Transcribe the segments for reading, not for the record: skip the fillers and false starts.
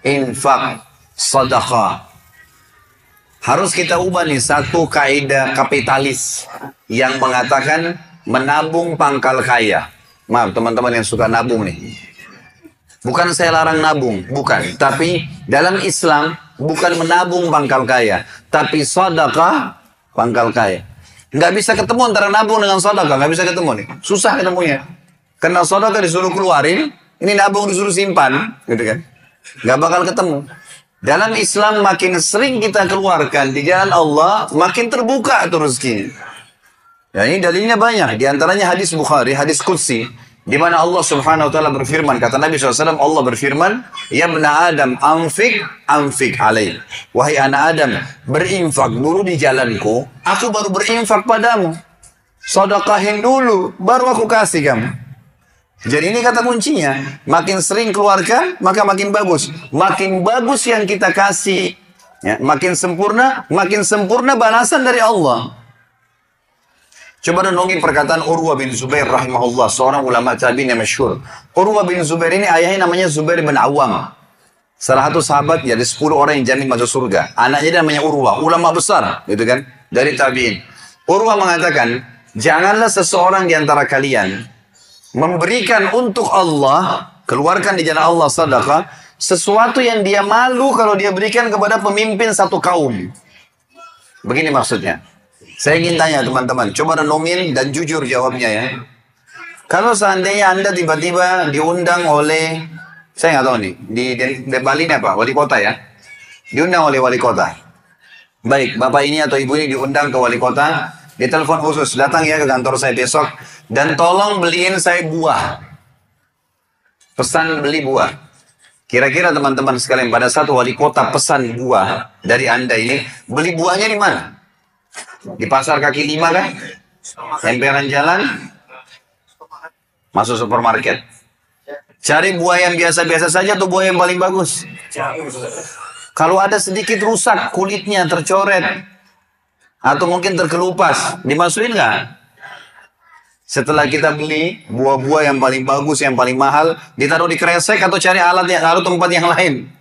infak, sedekah. Harus kita ubah nih satu kaidah kapitalis yang mengatakan menabung pangkal kaya. Maaf teman-teman yang suka nabung nih. Bukan saya larang nabung, bukan. Tapi dalam Islam bukan menabung pangkal kaya, tapi sedekah pangkal kaya. Nggak bisa ketemu antara nabung dengan sedekah, nggak bisa ketemu nih. Susah ketemunya. Karena sedekah disuruh keluarin, ini nabung disuruh simpan, gitu kan? Nggak bakal ketemu. Dalam Islam makin sering kita keluarkan di jalan Allah, makin terbuka tuh rezeki. Ya ini dalilnya banyak. Di antaranya hadis Bukhari, hadis Qudsi, di mana Allah Subhanahu wa taala berfirman, kata Nabi SAW, Allah berfirman, "Ya bna Adam, anfik alaih." Wahai anak Adam, berinfak dulu di jalanku, aku baru berinfak padamu. Sedekahin dulu, baru aku kasih kamu. Jadi ini kata kuncinya, makin sering keluarkan, maka makin bagus. Makin bagus yang kita kasih, ya, makin sempurna balasan dari Allah. Coba renungi perkataan Urwah bin Zubair rahimahullah, seorang ulama tabi'in yang masyhur. Urwah bin Zubair ini ayahnya namanya Zubair bin Awam. Salah satu sahabat dari 10 orang yang jamin masuk surga. Anaknya namanya Urwah, ulama besar, gitu kan, dari tabi'in. Urwah mengatakan, janganlah seseorang di antara kalian memberikan untuk Allah, keluarkan di jalan Allah sedekah, sesuatu yang dia malu kalau dia berikan kepada pemimpin satu kaum. Begini maksudnya. Saya ingin tanya teman-teman, coba renungin dan jujur jawabnya ya. Kalau seandainya Anda tiba-tiba diundang oleh, saya nggak tahu nih, di Bali ini apa? Wali kota ya? Diundang oleh wali kota. Baik, bapak ini atau ibu ini diundang ke wali kota, ditelepon khusus, datang ya ke kantor saya besok, dan tolong beliin saya buah. Pesan beli buah. Kira-kira teman-teman sekalian, pada saat wali kota pesan buah dari Anda ini, beli buahnya di mana? Di pasar kaki lima kan? Emperan jalan? Masuk supermarket. Cari buah yang biasa-biasa saja atau buah yang paling bagus? Kalau ada sedikit rusak, kulitnya tercoret, atau mungkin terkelupas, dimasukin nggak? Setelah kita beli buah-buah yang paling bagus, yang paling mahal, ditaruh di kresek atau cari alat yang taruh tempat yang lain.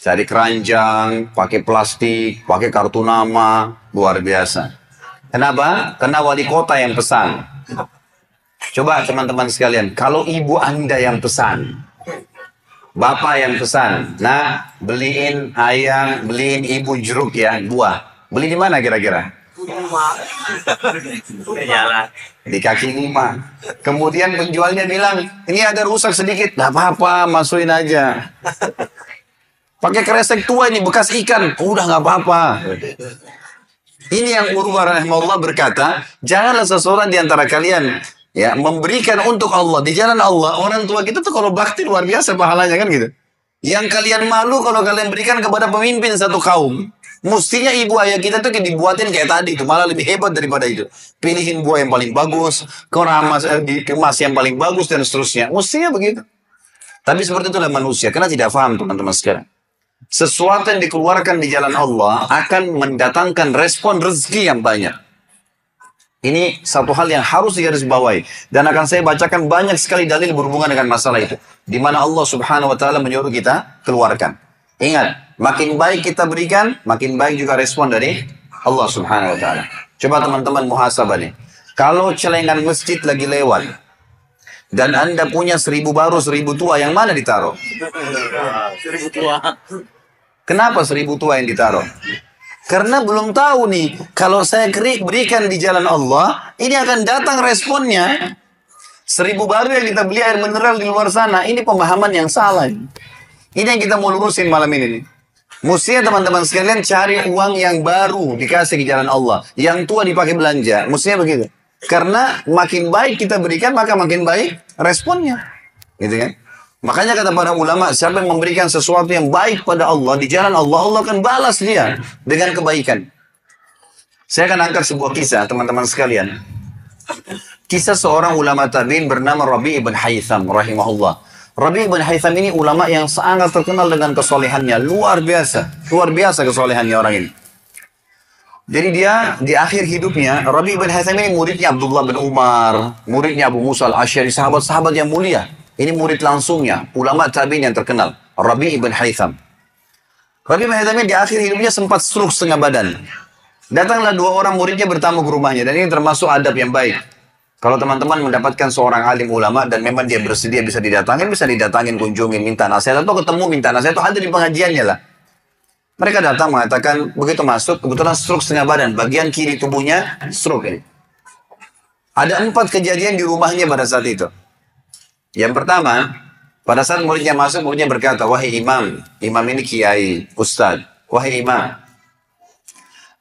Cari keranjang, pakai plastik, pakai kartu nama, luar biasa. Kenapa? Karena wali kota yang pesan. Coba teman-teman sekalian, kalau ibu Anda yang pesan, bapak yang pesan, nah beliin ayam, beliin ibu jeruk ya, buah. Beli di mana kira-kira? Di kaki lima. Kemudian penjualnya bilang, ini ada rusak sedikit, nggak apa-apa, masukin aja. Pakai kresek tua ini bekas ikan, udah nggak apa-apa. Ini yang Urwah rahimahullah berkata, janganlah seseorang di antara kalian ya memberikan untuk Allah di jalan Allah. Orang tua kita tuh kalau bakti luar biasa pahalanya kan gitu. Yang kalian malu kalau kalian berikan kepada pemimpin satu kaum. Mestinya ibu ayah kita tuh dibuatin kayak tadi itu, malah lebih hebat daripada itu. Pilihin buah yang paling bagus, kemas yang paling bagus dan seterusnya. Mestinya begitu. Tapi seperti itulah manusia, karena tidak paham teman-teman sekarang. Sesuatu yang dikeluarkan di jalan Allah akan mendatangkan respon rezeki yang banyak. Ini satu hal yang harus digarisbawahi, dan akan saya bacakan banyak sekali dalil berhubungan dengan masalah itu, di mana Allah Subhanahu wa taala menyuruh kita keluarkan. Ingat, makin baik kita berikan, makin baik juga respon dari Allah Subhanahu wa taala. Coba teman-teman muhasabah nih. Kalau celengan masjid lagi lewat dan Anda punya 1000 baru 1000 tua, yang mana ditaruh? 1000 tua. Kenapa 1000 tua yang ditaruh? Karena belum tahu nih, kalau saya berikan di jalan Allah, ini akan datang responnya. 1000 baru yang kita beli air mineral di luar sana, ini pemahaman yang salah. Ini yang kita mau lurusin malam ini nih. Mestinya teman-teman sekalian cari uang yang baru dikasih di jalan Allah, yang tua dipakai belanja. Mestinya begitu. Karena makin baik kita berikan, maka makin baik responnya. Gitu kan? Makanya kata para ulama, siapa yang memberikan sesuatu yang baik pada Allah di jalan Allah, Allah akan balas dia dengan kebaikan. Saya akan angkat sebuah kisah teman-teman sekalian. Kisah seorang ulama tabi'in bernama Rabi' ibn Haytham rahimahullah. Rabi' ibn Haytham ini ulama yang sangat terkenal dengan kesolehannya, luar biasa kesolehannya orang ini. Jadi dia di akhir hidupnya, Rabi' ibn Haytham ini muridnya Abdullah bin Umar, muridnya Abu Musa al-Asy'ari, sahabat-sahabat yang mulia. Ini murid langsungnya, ulama tabi'in yang terkenal. Rabi ibn Haytham. Rabi ibn Haytham di akhir hidupnya sempat stroke setengah badan. Datanglah 2 orang muridnya bertamu ke rumahnya, dan ini termasuk adab yang baik. Kalau teman-teman mendapatkan seorang alim ulama dan memang dia bersedia bisa didatangin, kunjungin, minta nasihat, atau ketemu minta nasihat, atau ada di pengajiannya lah. Mereka datang mengatakan, begitu masuk, kebetulan stroke setengah badan, bagian kiri tubuhnya stroke ini. Ada 4 kejadian di rumahnya pada saat itu. Yang pertama, pada saat muridnya masuk, muridnya berkata, wahai imam, imam ini kiai, ustaz, wahai imam,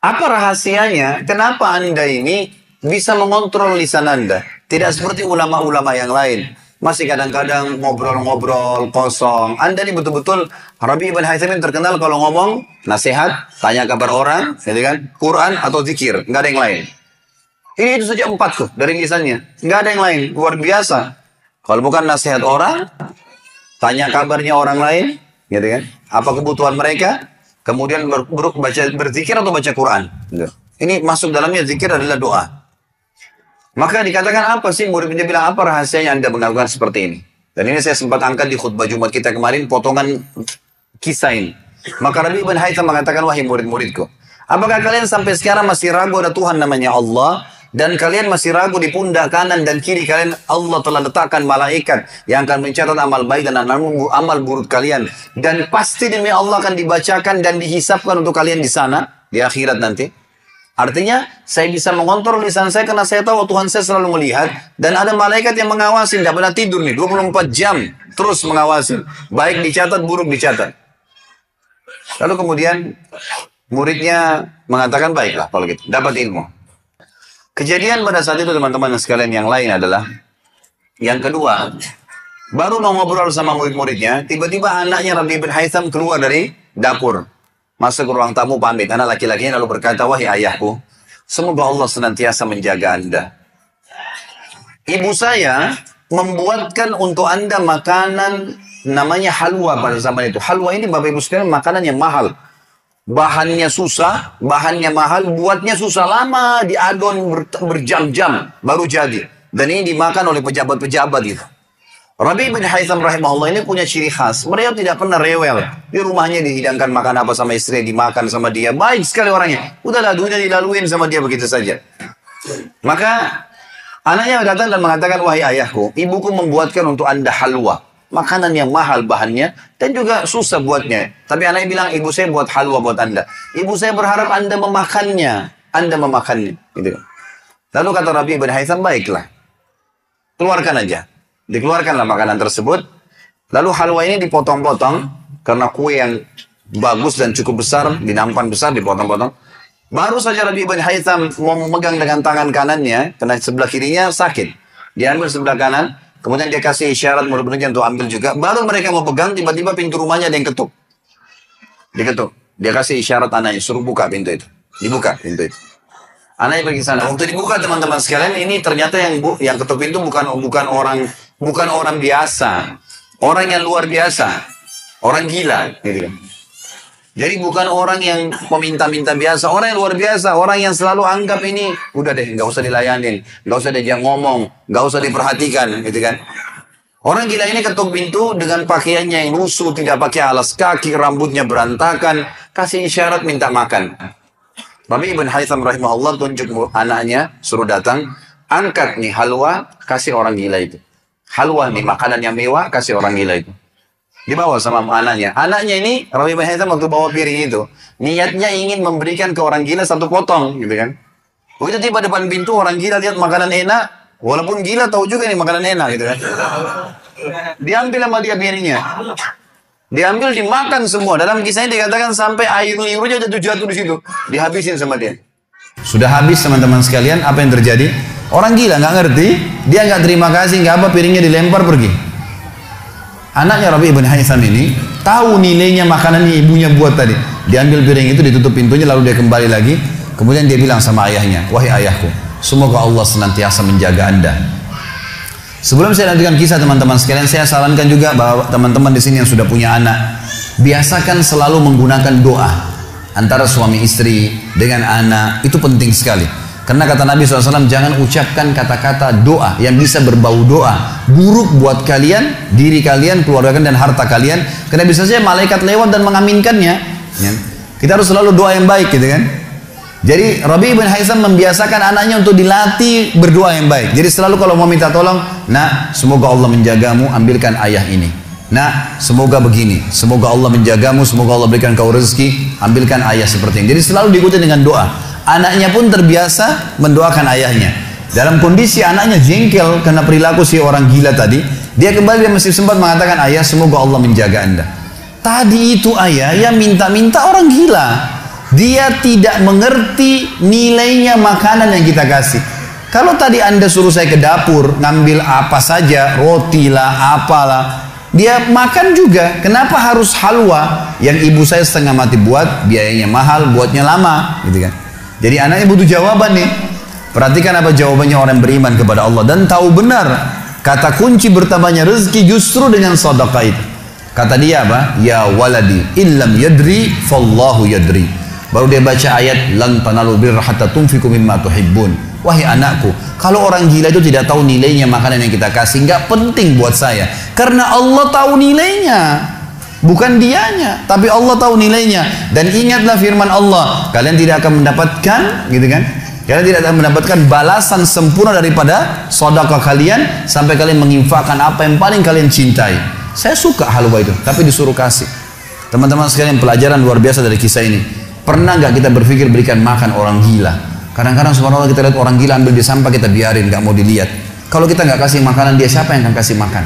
apa rahasianya, kenapa anda ini bisa mengontrol lisan anda? Tidak seperti ulama-ulama yang lain. Masih kadang-kadang ngobrol-ngobrol kosong. Anda ini betul-betul, Rabi ibn Haytham terkenal kalau ngomong, nasihat, tanya kabar orang, gitu kan, Quran atau zikir, nggak ada yang lain. Ini itu saja 4 tuh dari lisannya. Nggak ada yang lain. Luar biasa. Kalau bukan nasihat orang, tanya kabarnya orang lain, gitu kan? Apa kebutuhan mereka? Kemudian berzikir atau baca Quran. Gitu. Ini masuk dalamnya zikir adalah doa. Maka dikatakan apa sih? Murid-muridnya bilang, apa rahasianya anda melakukan seperti ini? Dan ini saya sempat angkat di khutbah Jumat kita kemarin, potongan kisah ini. Maka Rabi ibn Haytham mengatakan, wahai murid-muridku, apakah kalian sampai sekarang masih ragu ada Tuhan namanya Allah? Dan kalian masih ragu di pundak kanan dan kiri kalian Allah telah letakkan malaikat yang akan mencatat amal baik dan amal buruk kalian. Dan pasti demi Allah akan dibacakan dan dihisapkan untuk kalian di sana, di akhirat nanti. Artinya, saya bisa mengontrol lisan saya karena saya tahu Tuhan saya selalu melihat. Dan ada malaikat yang mengawasi, tidak pernah tidur nih, 24 jam terus mengawasi. Baik dicatat, buruk dicatat. Lalu kemudian muridnya mengatakan, baiklah kalau gitu, dapat ilmu. Kejadian pada saat itu teman-teman sekalian yang lain adalah, yang kedua, baru mau ngobrol sama murid-muridnya, tiba-tiba anaknya Rabi bin Haytham keluar dari dapur. Masuk ke ruang tamu pamit, anak laki-lakinya lalu berkata, wahai ayahku, semoga Allah senantiasa menjaga anda. Ibu saya membuatkan untuk anda makanan namanya halwa pada zaman itu. Halwa ini Bapak Ibu sekalian makanan yang mahal. Bahannya susah, bahannya mahal, buatnya susah, lama diadon berjam-jam baru jadi. Dan ini dimakan oleh pejabat-pejabat gitu. Rabi bin Haytham rahimahullah ini punya ciri khas. Mereka tidak pernah rewel. Di rumahnya dihidangkan makan apa sama istri, dimakan sama dia. Baik sekali orangnya. Udahlah, dunia dilaluin sama dia begitu saja. Maka anaknya datang dan mengatakan, wahai ayahku, ibuku membuatkan untuk anda halwa. Makanan yang mahal bahannya dan juga susah buatnya. Tapi anaknya bilang, ibu saya buat halwa buat anda. Ibu saya berharap anda memakannya. Anda memakannya. Gitu. Lalu kata Rabi bin Haytham, baiklah. Keluarkan aja. Dikeluarkanlah makanan tersebut. Lalu halwa ini dipotong-potong. Karena kue yang bagus dan cukup besar, di nampan besar dipotong-potong. Baru saja Rabi bin Haytham mau memegang dengan tangan kanannya, karena sebelah kirinya sakit. Dia ambil sebelah kanan. Kemudian dia kasih isyarat murid-muridnya untuk ambil juga. Baru mereka mau pegang, tiba-tiba pintu rumahnya ada yang ketuk. Diketuk. Dia kasih isyarat anaknya, suruh buka pintu itu. Dibuka pintu itu. Anaknya pergi sana. Waktu dibuka teman-teman sekalian, ini ternyata yang ketuk pintu bukan orang biasa. Orang yang luar biasa. Orang gila. Gitu kan. Jadi bukan orang yang meminta-minta biasa, orang yang luar biasa, orang yang selalu anggap ini, udah deh, nggak usah dilayanin, nggak usah diajak ngomong, nggak usah diperhatikan, gitu kan. Orang gila ini ketuk pintu dengan pakaiannya yang lusuh, tidak pakai alas kaki, rambutnya berantakan, kasih isyarat minta makan. Rabi ibn Haytham rahimahullah tunjuk anaknya, suruh datang, angkat nih halwa, kasih orang gila itu. Halwa nih, makanan yang mewah, kasih orang gila itu. Dibawa sama anaknya. Anaknya ini, Rabi bin Haytham waktu bawa piring itu, niatnya ingin memberikan ke orang gila 1 potong, gitu kan. Begitu tiba depan pintu, orang gila lihat makanan enak, walaupun gila tahu juga nih makanan enak, gitu kan. Diambil sama dia piringnya. Diambil, dimakan semua. Dalam kisahnya dikatakan sampai air liurnya jatuh di situ. Dihabisin sama dia. Sudah habis teman-teman sekalian, apa yang terjadi? Orang gila nggak ngerti, dia nggak terima kasih, nggak apa, piringnya dilempar pergi. Anaknya Rabi ibn Haytham ini tahu nilainya makanan yang ibunya buat tadi. Diambil piring itu, ditutup pintunya, lalu dia kembali lagi. Kemudian dia bilang sama ayahnya, wahai ayahku, semoga Allah senantiasa menjaga anda. Sebelum saya lanjutkan kisah teman-teman sekalian, saya sarankan juga bahwa teman-teman di sini yang sudah punya anak, biasakan selalu menggunakan doa antara suami istri dengan anak, itu penting sekali. Karena kata Nabi SAW, jangan ucapkan kata-kata doa yang bisa berbau doa. Buruk buat kalian, diri kalian, keluarga kalian, dan harta kalian. Karena bisa saja malaikat lewat dan mengaminkannya. Ya. Kita harus selalu doa yang baik gitu kan. Jadi Rabi' bin Haitham membiasakan anaknya untuk dilatih berdoa yang baik. Jadi selalu kalau mau minta tolong, nah semoga Allah menjagamu, ambilkan ayah ini. Nah semoga begini, semoga Allah menjagamu, semoga Allah berikan kau rezeki, ambilkan ayah seperti ini. Jadi selalu diikuti dengan doa. Anaknya pun terbiasa mendoakan ayahnya. Dalam kondisi anaknya jengkel karena perilaku si orang gila tadi, dia kembali dan masih sempat mengatakan, ayah semoga Allah menjaga anda. Tadi itu ayah yang minta-minta orang gila. Dia tidak mengerti nilainya makanan yang kita kasih. Kalau tadi anda suruh saya ke dapur, ngambil apa saja, roti lah, apalah, dia makan juga. Kenapa harus halwa yang ibu saya setengah mati buat, biayanya mahal, buatnya lama, gitu kan? Jadi anaknya butuh jawaban nih. Perhatikan apa jawabannya orang beriman kepada Allah dan tahu benar kata kunci bertambahnya rezeki justru dengan sedekah itu. Kata dia apa? Ya waladi illam yadri fallahu yadri. Baru dia baca ayat lan tanalu birra hatta tunfiqu mimma tuhibbun. Wahai anakku, kalau orang gila itu tidak tahu nilainya makanan yang kita kasih, nggak penting buat saya. Karena Allah tahu nilainya. Bukan dianya, tapi Allah tahu nilainya. Dan ingatlah firman Allah, kalian tidak akan mendapatkan, gitu kan? Kalian tidak akan mendapatkan balasan sempurna daripada sedekah kalian sampai kalian menginfakkan apa yang paling kalian cintai. Saya suka halwa itu, tapi disuruh kasih. Teman-teman sekalian, pelajaran luar biasa dari kisah ini. Pernah nggak kita berpikir berikan makan orang gila? Kadang-kadang subhanallah kita lihat orang gila ambil di sampah, kita biarin, nggak mau dilihat. Kalau kita nggak kasih makanan, dia siapa yang akan kasih makan?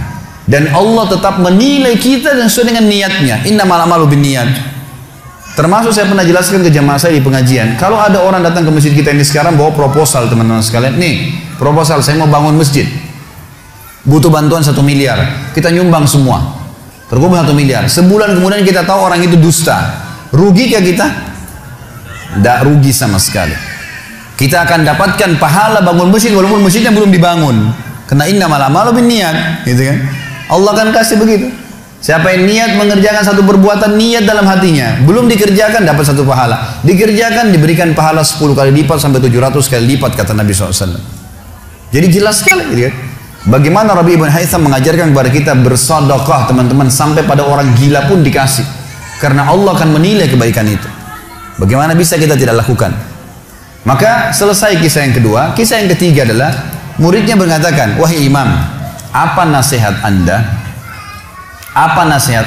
Dan Allah tetap menilai kita dan sesuai dengan niatnya. Innamal a'malu binniyat. Termasuk saya pernah jelaskan ke jamaah saya di pengajian. Kalau ada orang datang ke masjid kita ini sekarang bawa proposal, teman-teman sekalian. Nih, proposal saya mau bangun masjid. Butuh bantuan 1 miliar. Kita nyumbang semua. Terkumpul 1 miliar. Sebulan kemudian kita tahu orang itu dusta. Rugi kah kita? Tidak rugi sama sekali. Kita akan dapatkan pahala bangun masjid walaupun masjidnya belum dibangun. Karena innamal a'malu binniyat, gitu kan? Allah akan kasih begitu. Siapa yang niat mengerjakan satu perbuatan, niat dalam hatinya, belum dikerjakan dapat 1 pahala, dikerjakan diberikan pahala 10 kali lipat sampai 700 kali lipat kata Nabi SAW. Jadi jelas sekali, gitu kan? Bagaimana Rabi' bin Haitham mengajarkan kepada kita bersedekah, teman-teman, sampai pada orang gila pun dikasih, karena Allah akan menilai kebaikan itu. Bagaimana bisa kita tidak lakukan? Maka selesai kisah yang kedua. Kisah yang ketiga adalah muridnya mengatakan, wahai imam, apa nasihat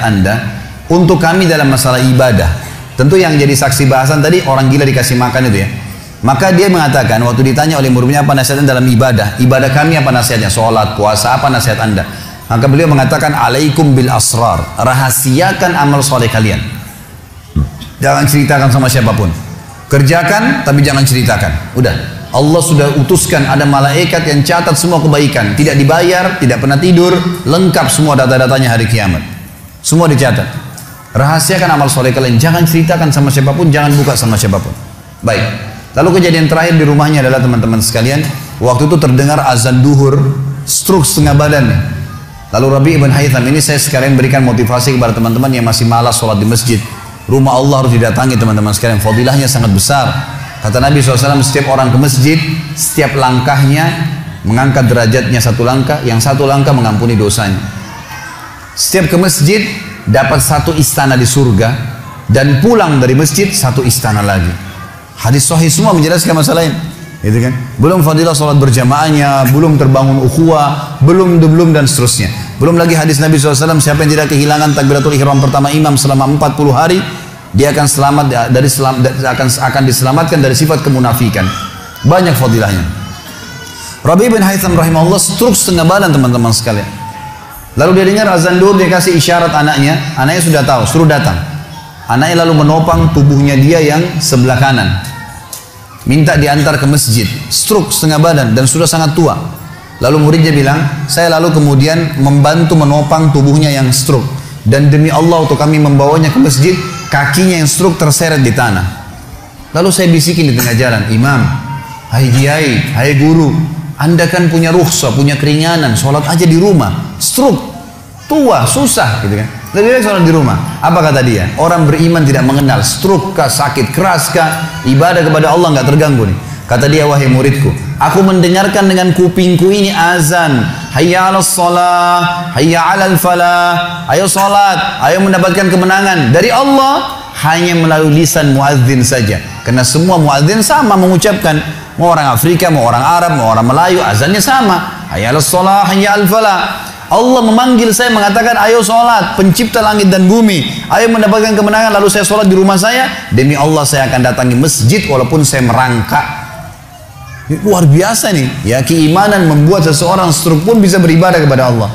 anda untuk kami dalam masalah ibadah? Tentu yang jadi saksi bahasan tadi orang gila dikasih makan itu ya. Maka dia mengatakan waktu ditanya oleh muridnya apa nasihat anda dalam ibadah kami apa nasihatnya, sholat, puasa, apa nasihat anda? Maka beliau mengatakan, alaikum bil asrar, rahasiakan amal soleh kalian, jangan ceritakan sama siapapun. Kerjakan tapi jangan ceritakan. Udah, Allah sudah utuskan ada malaikat yang catat semua kebaikan, tidak dibayar, tidak pernah tidur, lengkap semua data-datanya hari kiamat. Semua dicatat. Rahasiakan amal soleh kalian, jangan ceritakan sama siapapun, jangan buka sama siapapun. Baik. Lalu kejadian terakhir di rumahnya adalah teman-teman sekalian, waktu itu terdengar azan duhur, stroke setengah badan. Lalu Rabi' bin Haitham ini saya sekarang berikan motivasi kepada teman-teman yang masih malas sholat di masjid. Rumah Allah harus didatangi teman-teman sekalian, fadilahnya sangat besar. Kata Nabi SAW, setiap orang ke masjid, setiap langkahnya mengangkat derajatnya 1 langkah, yang 1 langkah mengampuni dosanya. Setiap ke masjid dapat 1 istana di surga, dan pulang dari masjid 1 istana lagi. Hadis sahih semua menjelaskan masalah ini, gitu kan? Belum fadilah sholat berjamaahnya, belum terbangun ukhuwah, belum dan seterusnya. Belum lagi hadis Nabi SAW, siapa yang tidak kehilangan takbiratul ihram pertama imam selama 40 hari, dia akan akan diselamatkan dari sifat kemunafikan. Banyak fadilahnya. Rabi' bin Haitham rahimahullah stroke setengah badan teman-teman sekalian. Lalu dia dengar azan duhur, dia kasih isyarat anaknya sudah tahu, suruh datang. Anaknya lalu menopang tubuhnya dia yang sebelah kanan, minta diantar ke masjid. Stroke setengah badan dan sudah sangat tua. Lalu muridnya bilang, saya lalu kemudian membantu menopang tubuhnya yang stroke, dan demi Allah untuk kami membawanya ke masjid, kakinya yang stroke terseret di tanah. Lalu saya bisikin di tengah jalan, imam, hai kiai, hai guru, anda kan punya rukhsah, punya keringanan, sholat aja di rumah. Stroke, tua, susah, gitu kan? Lebih baik sholat di rumah. Apa kata dia? Orang beriman tidak mengenal stroke kah, sakit keras kah, ibadah kepada Allah nggak terganggu nih. Kata dia, wahai muridku, aku mendengarkan dengan kupingku ini azan. Hayya 'alas shalah, hayya 'alal falah. Ayo salat, ayo mendapatkan kemenangan dari Allah hanya melalui lisan muadzin saja. Karena semua muadzin sama mengucapkan, mau orang Afrika, mau orang Arab, mau orang Melayu, azannya sama. Hayya 'alas shalah, hayya 'alal falah. Allah memanggil saya mengatakan, ayo sholat, pencipta langit dan bumi, ayo mendapatkan kemenangan. Lalu saya sholat di rumah saya, demi Allah saya akan datangi masjid walaupun saya merangkak. Luar biasa nih, ya, keimanan membuat seseorang stroke pun bisa beribadah kepada Allah.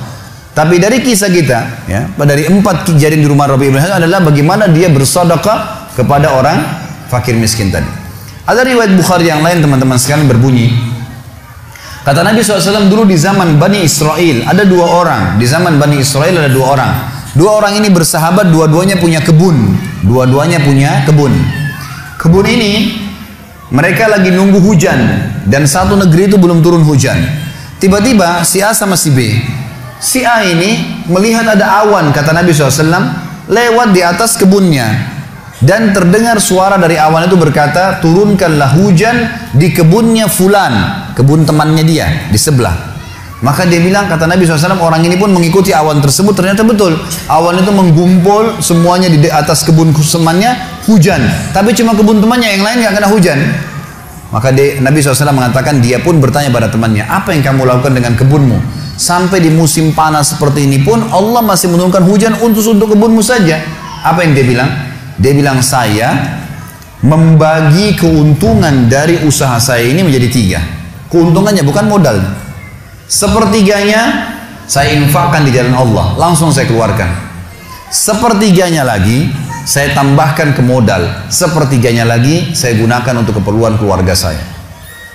Tapi dari kisah kita, ya, dari 4 kejadian di rumah Rabi' ibn Hasan adalah bagaimana dia bersedekah kepada orang fakir miskin tadi. Ada riwayat Bukhari yang lain teman-teman sekalian berbunyi, kata Nabi SAW dulu di zaman Bani Israel ada 2 orang. Di zaman Bani Israel ada 2 orang. 2 orang ini bersahabat, dua-duanya punya kebun. Dua-duanya punya kebun. Kebun ini mereka lagi nunggu hujan dan satu negeri itu belum turun hujan. Tiba-tiba si A sama si B. Si A ini melihat ada awan, kata Nabi SAW, lewat di atas kebunnya. Dan terdengar suara dari awan itu berkata, turunkanlah hujan di kebunnya fulan, kebun temannya dia di sebelah. Maka dia bilang, kata Nabi SAW, orang ini pun mengikuti awan tersebut. Ternyata betul, awan itu menggumpul semuanya di atas kebun temannya, hujan. Tapi cuma kebun temannya, yang lain nggak kena hujan. Maka Nabi SAW mengatakan, dia pun bertanya pada temannya, apa yang kamu lakukan dengan kebunmu? Sampai di musim panas seperti ini pun Allah masih menurunkan hujan untuk kebunmu saja. Apa yang dia bilang? Dia bilang, saya membagi keuntungan dari usaha saya ini menjadi 3. Keuntungannya bukan modal. Sepertiganya saya infakkan di jalan Allah, langsung saya keluarkan. Sepertiganya lagi saya tambahkan ke modal. Sepertiganya lagi saya gunakan untuk keperluan keluarga saya.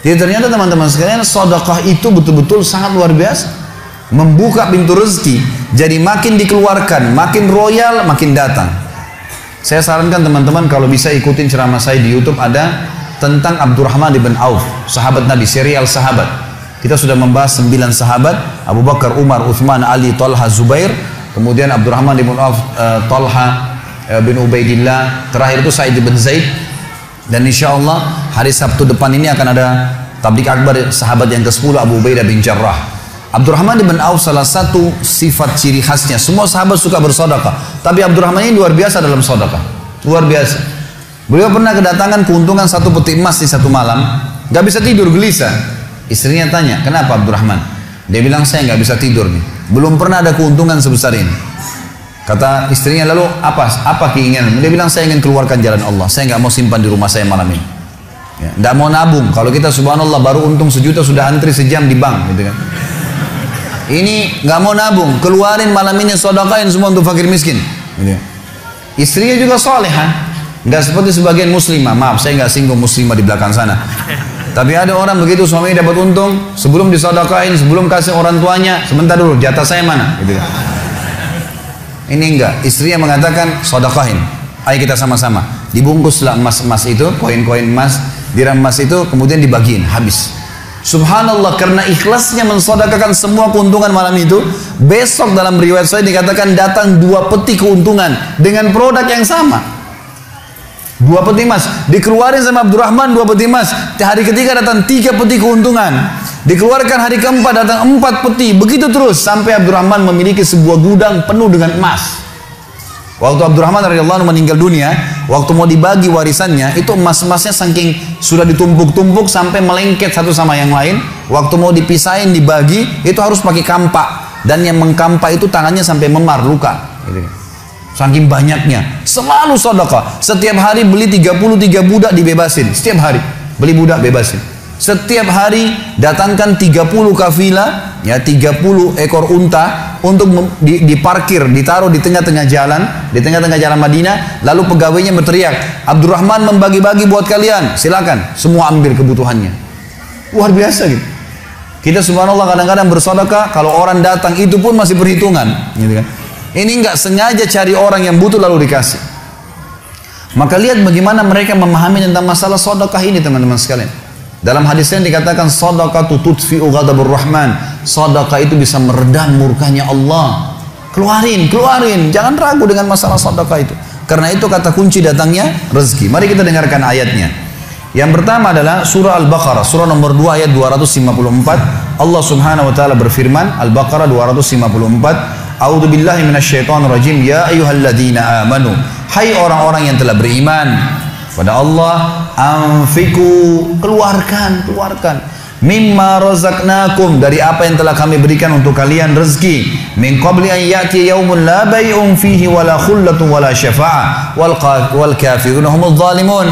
Jadi ternyata teman-teman sekalian, sedekah itu betul-betul sangat luar biasa. Membuka pintu rezeki. Jadi makin dikeluarkan, makin royal, makin datang. Saya sarankan teman-teman kalau bisa ikutin ceramah saya di YouTube, ada tentang Abdurrahman bin Auf, sahabat Nabi, serial sahabat. Kita sudah membahas 9 sahabat, Abu Bakar, Umar, Uthman, Ali, Talha, Zubair, kemudian Abdurrahman bin Auf, Talha bin Ubaidillah, terakhir itu Sa'id bin Zaid. Dan insya Allah hari Sabtu depan ini akan ada tablik akbar sahabat yang ke-10, Abu Ubaidah bin Jarrah. Abdurrahman bin Auf salah satu sifat ciri khasnya, semua sahabat suka bersedekah, tapi Abdurrahman ini luar biasa dalam sedekah, luar biasa. Beliau pernah kedatangan keuntungan 1 peti emas di satu malam, gak bisa tidur, gelisah. Istrinya tanya, kenapa Abdurrahman? Dia bilang, saya gak bisa tidur nih, belum pernah ada keuntungan sebesar ini. Kata istrinya, lalu apa keinginan? Dia bilang, saya ingin keluarkan jalan Allah, saya gak mau simpan di rumah saya malam ini. Ya, gak mau nabung. Kalau kita subhanallah baru untung 1 juta sudah antri sejam di bank, gitu kan. Ini nggak mau nabung, keluarin malam ini, sedekahin semua untuk fakir miskin. Gitu. Istrinya juga solehah, nggak seperti sebagian muslimah. Maaf, saya nggak singgung muslimah di belakang sana. Tapi ada orang begitu, suaminya dapat untung, sebelum disedekahin, sebelum kasih orang tuanya, sebentar dulu, jatah saya mana? Gitu. Ini enggak, istrinya mengatakan sedekahin. Ayo kita sama-sama. Dibungkuslah emas-emas itu, koin-koin emas, dirham emas itu, kemudian dibagiin, habis. Subhanallah, karena ikhlasnya mensedekahkan semua keuntungan malam itu, besok dalam riwayat saya dikatakan datang 2 peti keuntungan dengan produk yang sama. 2 peti emas dikeluarin sama Abdurrahman, 2 peti emas. Hari ketiga datang 3 peti keuntungan. Dikeluarkan hari keempat datang 4 peti. Begitu terus sampai Abdurrahman memiliki sebuah gudang penuh dengan emas. Waktu Abdurrahman radhiyallahu anhu meninggal dunia, waktu mau dibagi warisannya, itu emas-emasnya saking sudah ditumpuk-tumpuk sampai melengket satu sama yang lain. Waktu mau dipisahin, dibagi, itu harus pakai kampak. Dan yang mengkampak itu tangannya sampai memar, luka. Saking banyaknya. Selalu sedekah. Setiap hari beli 33 budak dibebasin. Setiap hari beli budak bebasin. Setiap hari datangkan 30 kafilah, ya 30 ekor unta untuk diparkir, ditaruh di tengah-tengah jalan, Madinah. Lalu pegawainya berteriak, Abdurrahman membagi-bagi buat kalian, silakan, semua ambil kebutuhannya. Luar biasa gitu. Kita subhanallah kadang-kadang bersedekah, kalau orang datang itu pun masih perhitungan, gitu kan. Ini nggak sengaja cari orang yang butuh lalu dikasih. Maka lihat bagaimana mereka memahami tentang masalah sedekah ini, teman-teman sekalian. Dalam hadisnya dikatakan sedekah tutfi'u ghadabur rahman. Sedekah itu bisa meredam murkanya Allah. Keluarin, jangan ragu dengan masalah sedekah itu. Karena itu kata kunci datangnya rezeki. Mari kita dengarkan ayatnya. Yang pertama adalah surah Al-Baqarah, surah nomor 2 ayat 254. Allah Subhanahu wa taala berfirman, Al-Baqarah 254, A'udzu billahi minasyaitonir rajim, ya ayyuhalladzina amanu, hai orang-orang yang telah beriman pada Allah, anfiku, keluarkan mimma razaqnakum, dari apa yang telah kami berikan untuk kalian rezeki, min qabli an ya'ti yaumun la bay'un fihi wala khullatun wala syafa'ah wal kafirun humudz zalimun.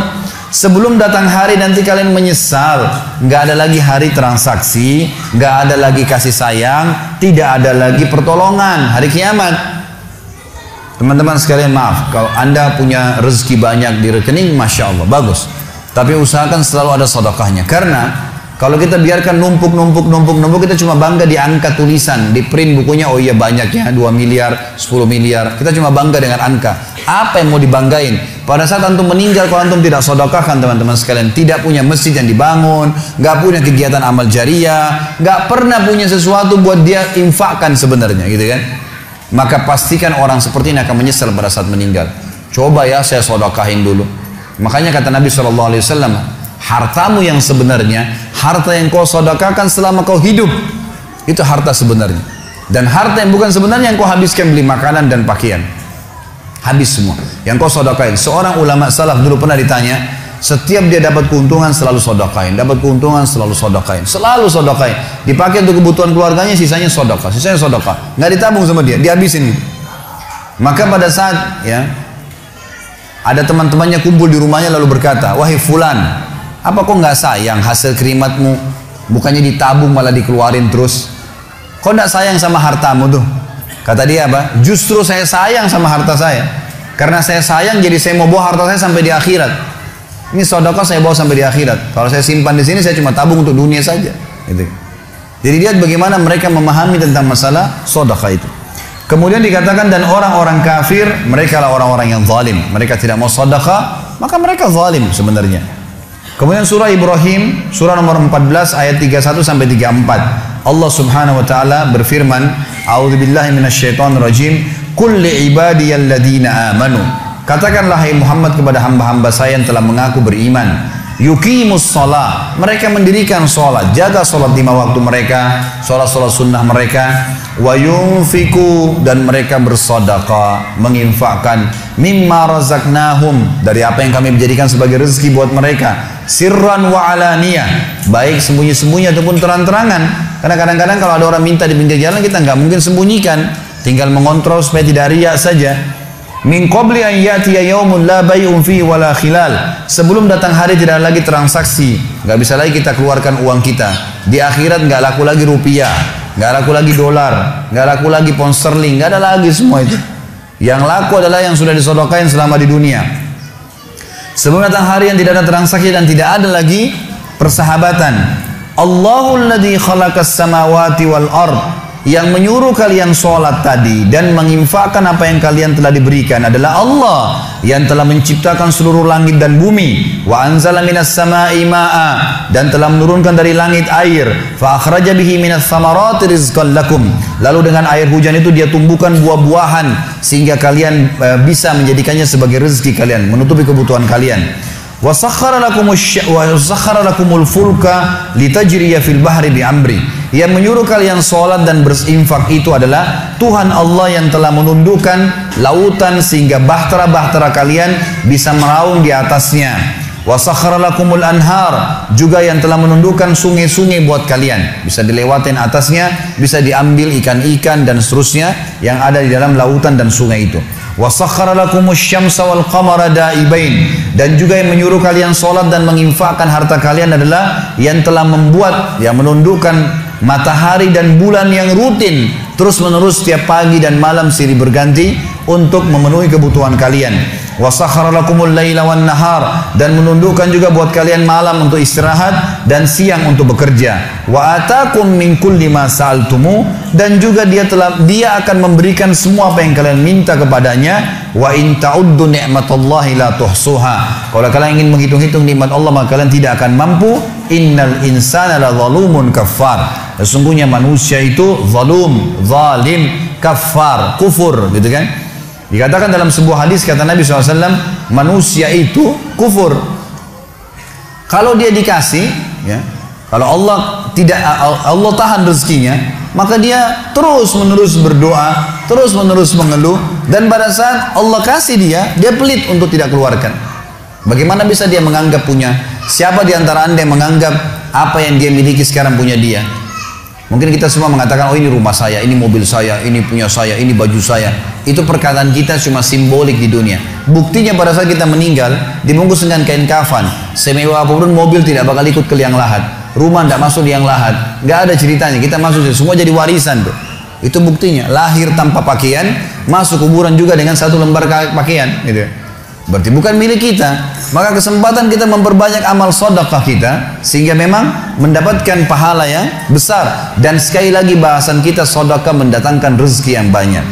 Sebelum datang hari nanti kalian menyesal, nggak ada lagi hari transaksi, nggak ada lagi kasih sayang, tidak ada lagi pertolongan hari kiamat. Teman-teman sekalian, maaf kalau anda punya rezeki banyak di rekening, masya Allah, bagus, tapi usahakan selalu ada sedekahnya. Karena kalau kita biarkan numpuk, kita cuma bangga di angka tulisan, di print bukunya, oh iya banyak ya, 2 miliar, 10 miliar. Kita cuma bangga dengan angka. Apa yang mau dibanggain? Pada saat antum meninggal, kalau antum tidak sedekahkan teman-teman sekalian, tidak punya masjid yang dibangun, nggak punya kegiatan amal jariah, nggak pernah punya sesuatu buat dia infakkan sebenarnya, gitu kan? Maka pastikan orang seperti ini akan menyesal pada saat meninggal. Coba ya saya sedekahin dulu. Makanya kata Nabi SAW, hartamu yang sebenarnya, harta yang kau sedekahkan selama kau hidup, itu harta sebenarnya. Dan harta yang bukan sebenarnya yang kau habiskan beli makanan dan pakaian, habis semua. Yang kau sedekahin. Seorang ulama salaf dulu pernah ditanya, setiap dia dapat keuntungan selalu sedekahin, dapat keuntungan selalu sedekahin, selalu sedekahin. Dipakai untuk kebutuhan keluarganya, sisanya sedekah, nggak ditabung sama dia, dihabisin. Maka pada saat ya ada teman-temannya kumpul di rumahnya lalu berkata, wahai fulan, apa kok nggak sayang hasil kerimatmu? Bukannya ditabung malah dikeluarin terus. Kok nggak sayang sama hartamu tuh? Kata dia apa? Justru saya sayang sama harta saya. Karena saya sayang, jadi saya mau bawa harta saya sampai di akhirat. Ini sedekah saya bawa sampai di akhirat. Kalau saya simpan di sini, saya cuma tabung untuk dunia saja. Gitu. Jadi lihat bagaimana mereka memahami tentang masalah sedekah itu. Kemudian dikatakan, dan orang-orang kafir, mereka lah orang-orang yang zalim. Mereka tidak mau sedekah, maka mereka zalim sebenarnya. Kemudian surah Ibrahim, surah nomor 14 ayat 31 sampai 34. Allah Subhanahu wa taala berfirman, A'udzubillahi minasyaitonirrajim, qul li'ibadiyalladzina amanu. Katakanlah hai Muhammad kepada hamba-hamba saya yang telah mengaku beriman, yuqimus shalah, mereka mendirikan sholat, jaga sholat 5 waktu mereka, sholat sunnah mereka, wa yunfiku, dan mereka bersedekah, menginfakkan, mimma razaqnahum, dari apa yang kami menjadikan sebagai rezeki buat mereka, sirran wa alaniyah, baik sembunyi-sembunyi ataupun terang-terangan. Karena kadang-kadang kalau ada orang minta di pinggir jalan, kita nggak mungkin sembunyikan, tinggal mengontrol supaya tidak riak saja. Min qabli an ya'tiya yaumun la bay'un fihi wala khilal, sebelum datang hari tidak ada lagi transaksi, nggak bisa lagi kita keluarkan uang kita. Di akhirat nggak laku lagi rupiah, nggak laku lagi dolar, nggak laku lagi pound sterling, nggak ada lagi semua itu. Yang laku adalah yang sudah disedekahkan selama di dunia. Sebelum datang hari yang tidak ada transaksi dan tidak ada lagi persahabatan. Allahul ladzi khalaqas samawati wal ard, yang menyuruh kalian sholat tadi dan menginfakkan apa yang kalian telah diberikan adalah Allah yang telah menciptakan seluruh langit dan bumi. Wa anzala minas sama'i ma'a, dan telah menurunkan dari langit air. Fa akhraja bihi minas samarati rizqan lakum, lalu dengan air hujan itu dia tumbuhkan buah-buahan sehingga kalian bisa menjadikannya sebagai rezeki kalian, menutupi kebutuhan kalian. Wa sakhkhara lakumul fulka litajriya fil bahri bi amri, yang menyuruh kalian sholat dan berinfak itu adalah Tuhan Allah yang telah menundukkan lautan sehingga bahtera-bahtera kalian bisa meraung di atasnya. Wa sakhkhara lakumul anhar, juga yang telah menundukkan sungai-sungai buat kalian, bisa dilewatin atasnya, bisa diambil ikan-ikan dan seterusnya yang ada di dalam lautan dan sungai itu. Wa sakhkhara lakumus syamsa wal qamara da'ibain, dan juga yang menyuruh kalian sholat dan menginfakkan harta kalian adalah yang telah membuat, yang menundukkan matahari dan bulan yang rutin terus menerus setiap pagi dan malam silih berganti untuk memenuhi kebutuhan kalian. Wa sakhkhara lakumul laila wan nahar, dan menundukkan juga buat kalian malam untuk istirahat dan siang untuk bekerja. Wa atakum min kulli ma sa'altumu, dan juga dia akan memberikan semua apa yang kalian minta kepadanya. Wa in ta'uddu ni'matallahi la tuhsuha, kalau kalian ingin menghitung-hitung nikmat Allah maka kalian tidak akan mampu. Innal insana la zalumun kafar, sesungguhnya manusia itu zalim, kafar, kufur, gitu kan. Dikatakan dalam sebuah hadis, kata Nabi SAW, manusia itu kufur. Kalau dia dikasih, ya, kalau Allah tahan rezekinya, maka dia terus menerus berdoa, terus menerus mengeluh, dan pada saat Allah kasih dia pelit untuk tidak keluarkan. Bagaimana bisa dia menganggap punya? Siapa di antara anda yang menganggap apa yang dia miliki sekarang punya dia? Mungkin kita semua mengatakan, oh ini rumah saya, ini mobil saya, ini punya saya, ini baju saya. Itu perkataan kita cuma simbolik di dunia. Buktinya pada saat kita meninggal, dibungkus dengan kain kafan. Semewah apapun mobil tidak bakal ikut ke liang lahat. Rumah tidak masuk liang lahat. Nggak ada ceritanya, kita masuk, semua jadi warisan tuh. Itu buktinya, lahir tanpa pakaian, masuk kuburan juga dengan satu lembar pakaian. Gitu. Berarti bukan milik kita. Maka kesempatan kita memperbanyak amal sedekah kita, sehingga memang mendapatkan pahala yang besar. Dan sekali lagi bahasan kita, sedekah mendatangkan rezeki yang banyak.